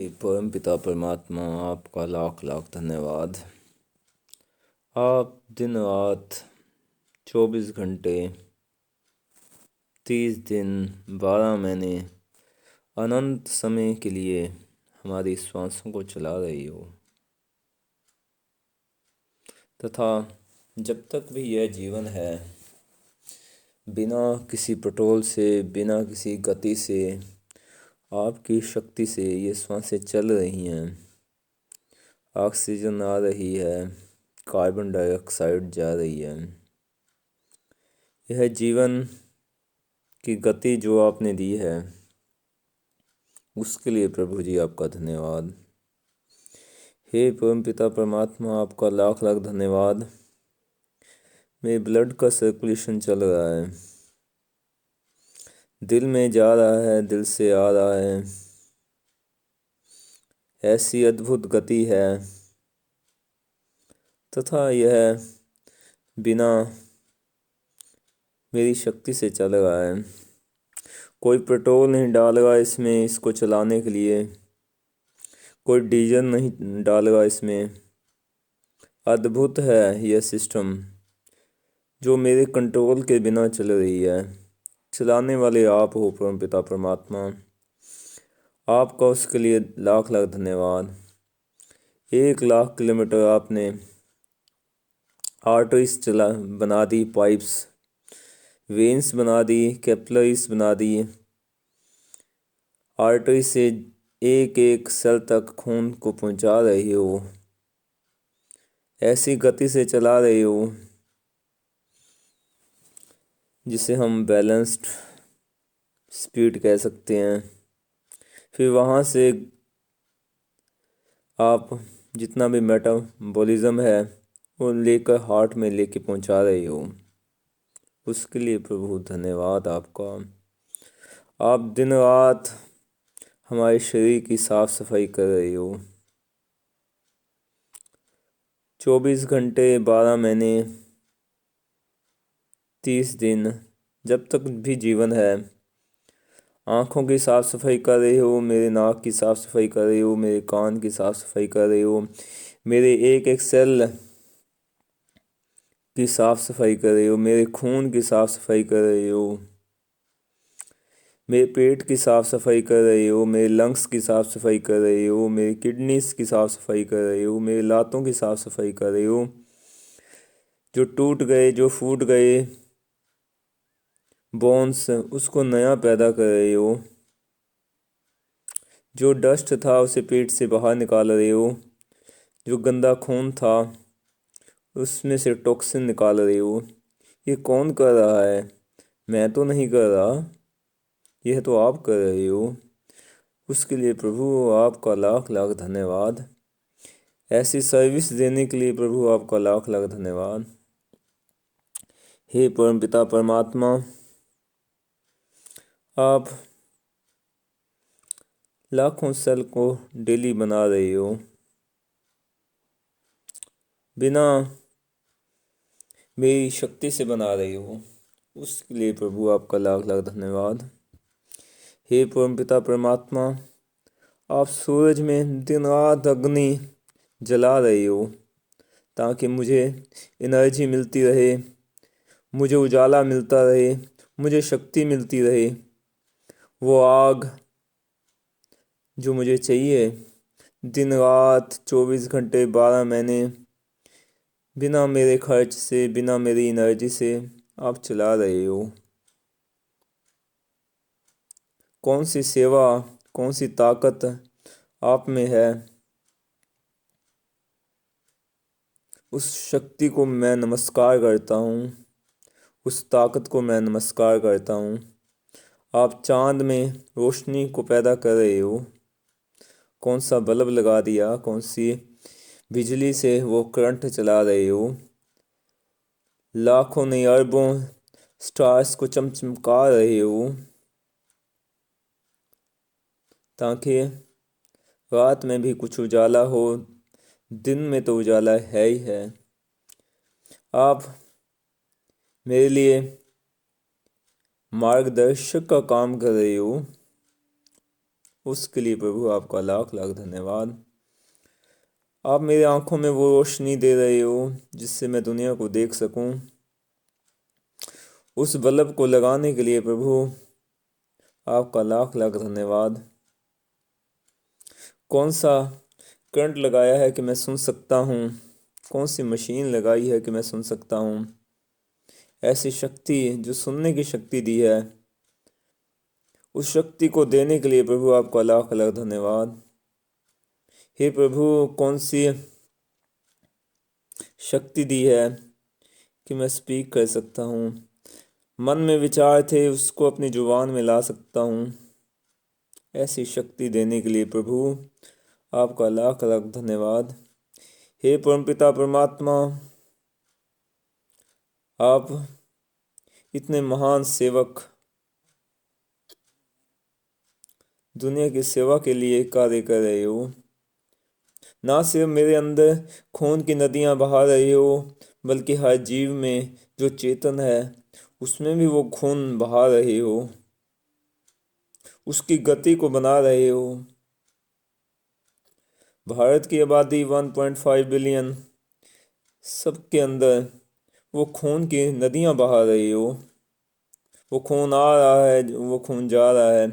परम पिता परमात्मा, आपका लाख लाख धन्यवाद। आप दिन रात 24 घंटे 30 दिन 12 महीने अनंत समय के लिए हमारी श्वासों को चला रही हो, तथा जब तक भी यह जीवन है, बिना किसी पेट्रोल से, बिना किसी गति से, आपकी शक्ति से ये श्वासें चल रही हैं। ऑक्सीजन आ रही है, कार्बन डाइऑक्साइड जा रही है। यह जीवन की गति जो आपने दी है, उसके लिए प्रभु जी आपका धन्यवाद। हे परम पिता परमात्मा, आपका लाख लाख धन्यवाद। मेरे ब्लड का सर्कुलेशन चल रहा है, दिल में जा रहा है, दिल से आ रहा है। ऐसी अद्भुत गति है, तथा यह बिना मेरी शक्ति से चल रहा है। कोई पेट्रोल नहीं डाल रहा इसमें, इसको चलाने के लिए कोई डीजल नहीं डाल रहा इसमें। अद्भुत है यह सिस्टम, जो मेरे कंट्रोल के बिना चल रही है। चलाने वाले आप हो परम पिता परमात्मा, आपका उसके लिए लाख लाख धन्यवाद। 1 लाख किलोमीटर आपने आर्टरीज बना दी, पाइप्स, वेन्स बना दी, कैपिलरीज बना दी। आर्टरी से एक एक सेल तक खून को पहुंचा रही हो, ऐसी गति से चला रही हो जिसे हम बैलेंस्ड स्पीड कह सकते हैं। फिर वहाँ से आप जितना भी मेटाबॉलिज्म है वो लेकर हार्ट में लेके पहुंचा रही हो, उसके लिए प्रभु धन्यवाद आपका। आप दिन रात हमारे शरीर की साफ सफाई कर रही हो। 24 घंटे 12 महीने 30 दिन, जब तक भी जीवन है, आँखों की साफ़ सफाई कर रही हो, मेरे नाक की साफ़ सफाई कर रही हो, मेरे कान की साफ़ सफाई कर रही हो, मेरे एक एक सेल की साफ़ सफाई कर रही हो, मेरे खून की साफ़ सफाई कर रही हो, मेरे पेट की साफ़ सफाई कर रही हो, मेरे लंग्स की साफ़ सफाई कर रही हो, मेरी किडनीज की साफ़ सफाई कर रही हो, मेरे लातों की साफ़ सफाई कर रही हो। जो टूट गए, जो फूट गए बोन्स, उसको नया पैदा कर रही हो। जो डस्ट था उसे पेट से बाहर निकाल रही हो। जो गंदा खून था उसमें से टॉक्सिन निकाल रही हो। ये कौन कर रहा है? मैं तो नहीं कर रहा, यह तो आप कर रही हो। उसके लिए प्रभु आपका लाख लाख धन्यवाद। ऐसी सर्विस देने के लिए प्रभु आपका लाख लाख धन्यवाद। हे परम पिता परमात्मा, आप लाखों सेल को डेली बना रही हो, बिना मेरी शक्ति से बना रही हो। उसके लिए प्रभु आपका लाख लाख धन्यवाद। हे परम पिता परमात्मा, आप सूरज में दिन रात अग्नि जला रही हो, ताकि मुझे एनर्जी मिलती रहे, मुझे उजाला मिलता रहे, मुझे शक्ति मिलती रहे। वो आग जो मुझे चाहिए, दिन रात 24 घंटे 12 महीने बिना मेरे खर्च से, बिना मेरी एनर्जी से आप चला रहे हो। कौन सी सेवा, कौन सी ताकत आप में है, उस शक्ति को मैं नमस्कार करता हूँ, उस ताकत को मैं नमस्कार करता हूँ। आप चांद में रोशनी को पैदा कर रहे हो। कौन सा बल्ब लगा दिया, कौन सी बिजली से वो करंट चला रहे हो। लाखों नहीं अरबों स्टार्स को चमचमका रहे हो, ताकि रात में भी कुछ उजाला हो, दिन में तो उजाला है ही है। आप मेरे लिए मार्गदर्शक का काम कर रहे हो। उसके लिए प्रभु आपका लाख लाख धन्यवाद। आप मेरी आंखों में वो रोशनी दे रहे हो जिससे मैं दुनिया को देख सकूं। उस बल्ब को लगाने के लिए प्रभु आपका लाख लाख धन्यवाद। कौन सा करंट लगाया है कि मैं सुन सकता हूँ, कौन सी मशीन लगाई है कि मैं सुन सकता हूँ। ऐसी शक्ति जो सुनने की शक्ति दी है, उस शक्ति को देने के लिए प्रभु आपका लाख लाख धन्यवाद। हे प्रभु, कौन सी शक्ति दी है कि मैं स्पीक कर सकता हूँ, मन में विचार थे उसको अपनी जुबान में ला सकता हूँ। ऐसी शक्ति देने के लिए प्रभु आपका लाख लाख धन्यवाद। हे परमपिता परमात्मा, आप इतने महान सेवक, दुनिया की सेवा के लिए कार्य कर रहे हो। ना सिर्फ मेरे अंदर खून की नदियां बहा रहे हो, बल्कि हर जीव में जो चेतन है उसमें भी वो खून बहा रहे हो, उसकी गति को बना रहे हो। भारत की आबादी 1.5 बिलियन, सबके अंदर वो खून की नदियां बहा रहे हो। वो खून आ रहा है, वो खून जा रहा है।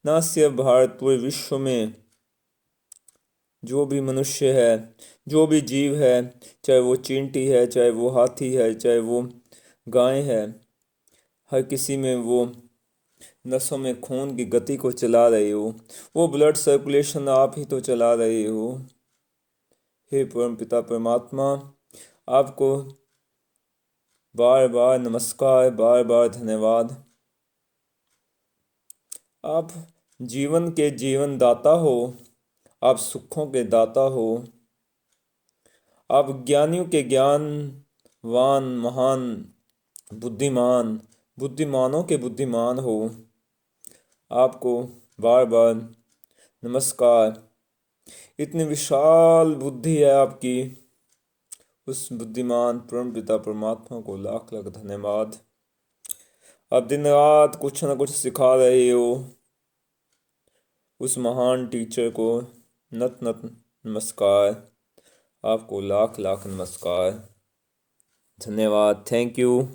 ना सिर्फ भारत, पूरे विश्व में जो भी मनुष्य है, जो भी जीव है, चाहे वो चींटी है, चाहे वो हाथी है, चाहे वो गाय है, हर किसी में वो नसों में खून की गति को चला रहे हो। वो ब्लड सर्कुलेशन आप ही तो चला रहे हो। हे परम पिता परमात्मा, आपको बार बार नमस्कार, बार बार धन्यवाद। आप जीवन के जीवन दाता हो, आप सुखों के दाता हो, आप ज्ञानियों के ज्ञानवान, महान, बुद्धिमान, बुद्धिमानों के बुद्धिमान हो। आपको बार बार नमस्कार। इतनी विशाल बुद्धि है आपकी, उस बुद्धिमान परम पिता परमात्मा को लाख लाख धन्यवाद। आप दिन रात कुछ न कुछ सिखा रहे हो, उस महान टीचर को नत नत नमस्कार। आपको लाख लाख नमस्कार, धन्यवाद, थैंक यू।